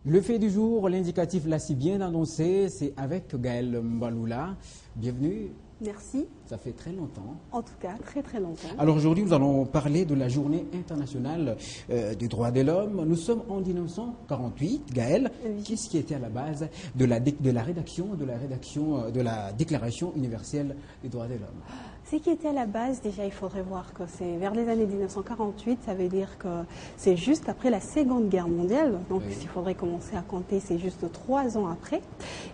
Le fait du jour, l'indicatif l'a si bien annoncé, c'est avec Gaël Mbaloula. Bienvenue. Merci. Ça fait très longtemps. En tout cas, très très longtemps. Alors aujourd'hui, nous allons parler de la journée internationale des droits de l'homme. Nous sommes en 1948. Gaël, Oui. qu'est-ce qui était à la base de la rédaction de la Déclaration universelle des droits de l'homme? Ce qui était à la base, déjà, il faudrait voir que c'est vers les années 1948, ça veut dire que c'est juste après la Seconde Guerre mondiale. Donc, Oui. s'il faudrait commencer à compter, c'est juste 3 ans après.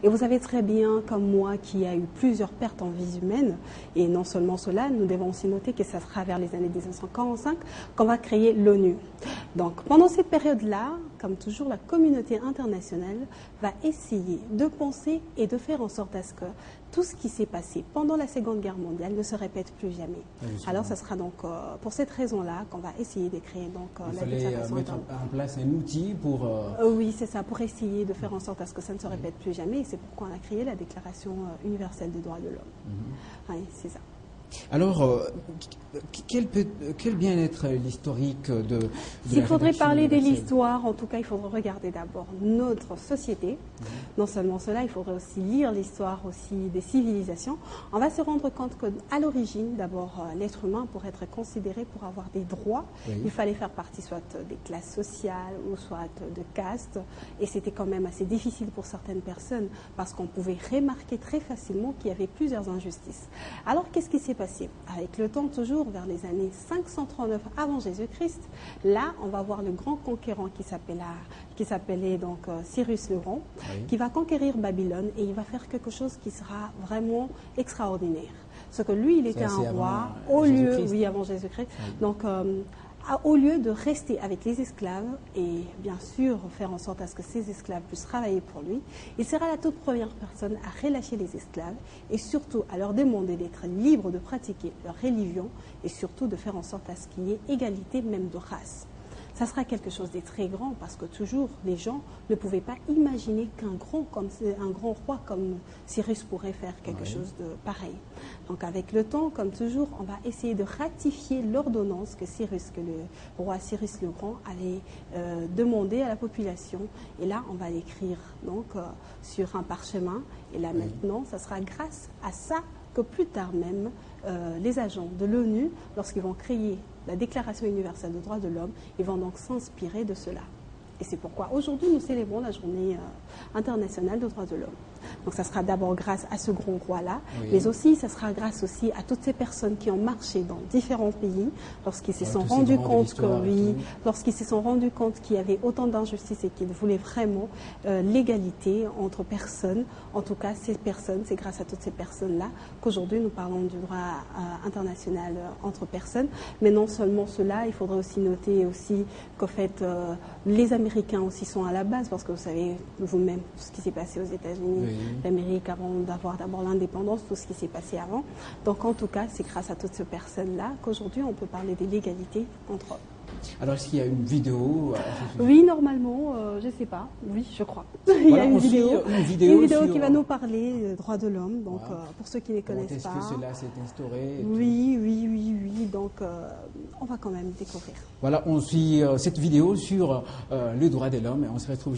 Et vous savez très bien, comme moi, qu'il y a eu plusieurs pertes en vies humaines. Et non seulement cela, nous devons aussi noter que ça sera vers les années 1945 qu'on va créer l'ONU. Donc, pendant cette période-là, comme toujours, la communauté internationale va essayer de penser et de faire en sorte à ce que tout ce qui s'est passé pendant la Seconde Guerre mondiale ne se répète plus jamais. Justement. Alors, ça sera donc pour cette raison-là qu'on va essayer de créer donc Il la fallait déclaration mettre internationale. en place un outil pour... Oui, c'est ça, pour essayer de faire en sorte à ce que ça ne se répète plus jamais. Et c'est pourquoi on a créé la Déclaration universelle des droits de l'homme. Oui, c'est ça. Alors, quel bien être l'historique de S'il la faudrait rédaction parler de universelle? l'histoire, en tout cas, il faudrait regarder d'abord notre société. Non seulement cela, il faudrait aussi lire l'histoire aussi des civilisations. On va se rendre compte qu'à l'origine, d'abord, l'être humain, pour être considéré, pour avoir des droits, Oui. il fallait faire partie soit des classes sociales ou soit de castes. Et c'était quand même assez difficile pour certaines personnes parce qu'on pouvait remarquer très facilement qu'il y avait plusieurs injustices. Alors, qu'est-ce qui s'est passé? Avec le temps, toujours vers les années 539 avant Jésus-Christ, là, on va voir le grand conquérant qui s'appelait donc Cyrus le Grand, Oui. qui va conquérir Babylone et il va faire quelque chose qui sera vraiment extraordinaire. Ce que lui, il était Ça, un c'est roi, avant au lieu, Jésus-Christ. oui, avant Jésus-Christ. Oui. Donc, au lieu de rester avec les esclaves et bien sûr faire en sorte à ce que ces esclaves puissent travailler pour lui, il sera la toute première personne à relâcher les esclaves et surtout à leur demander d'être libres de pratiquer leur religion et surtout de faire en sorte à ce qu'il y ait égalité même de race. Ça sera quelque chose de très grand parce que toujours les gens ne pouvaient pas imaginer un grand roi comme Cyrus pourrait faire quelque Oui. chose de pareil. Donc avec le temps, comme toujours, on va essayer de ratifier l'ordonnance que le roi Cyrus le Grand avait demandé à la population. Et là, on va l'écrire donc sur un parchemin. Et là maintenant, ça sera grâce à ça que plus tard même, les agents de l'ONU, lorsqu'ils vont créer la Déclaration universelle des droits de l'homme, ils vont donc s'inspirer de cela. Et c'est pourquoi aujourd'hui nous célébrons la journée internationale des droits de l'homme. Donc ça sera d'abord grâce à ce grand roi-là, Oui. mais aussi ça sera grâce aussi à toutes ces personnes qui ont marché dans différents pays, lorsqu'ils se Ouais, sont tous ces rendus grands de compte l'histoire et tout. lorsqu'ils se sont rendus compte qu'il y avait autant d'injustices et qu'ils voulaient vraiment l'égalité entre personnes. En tout cas, ces personnes, c'est grâce à toutes ces personnes-là qu'aujourd'hui nous parlons du droit international entre personnes. Mais non seulement cela, il faudrait aussi noter aussi qu'en fait les Américains aussi sont à la base, parce que vous savez vous-même ce qui s'est passé aux États-Unis, Oui. l'Amérique avant d'avoir d'abord l'indépendance, tout ce qui s'est passé avant. Donc en tout cas, c'est grâce à toutes ces personnes-là qu'aujourd'hui on peut parler de l'égalité entre hommes. Alors, est-ce qu'il y a une vidéo Oui, normalement, je ne sais pas. Oui, je crois. Il y Voilà, a une on suit vidéo, une vidéo sur- qui va nous parler des droits de l'homme. Donc, Voilà. pour ceux qui ne les Comment connaissent est-ce pas. que cela s'est instauré et tout. Oui. Donc, on va quand même découvrir. Voilà, on suit cette vidéo sur le droit de l'homme et on se retrouve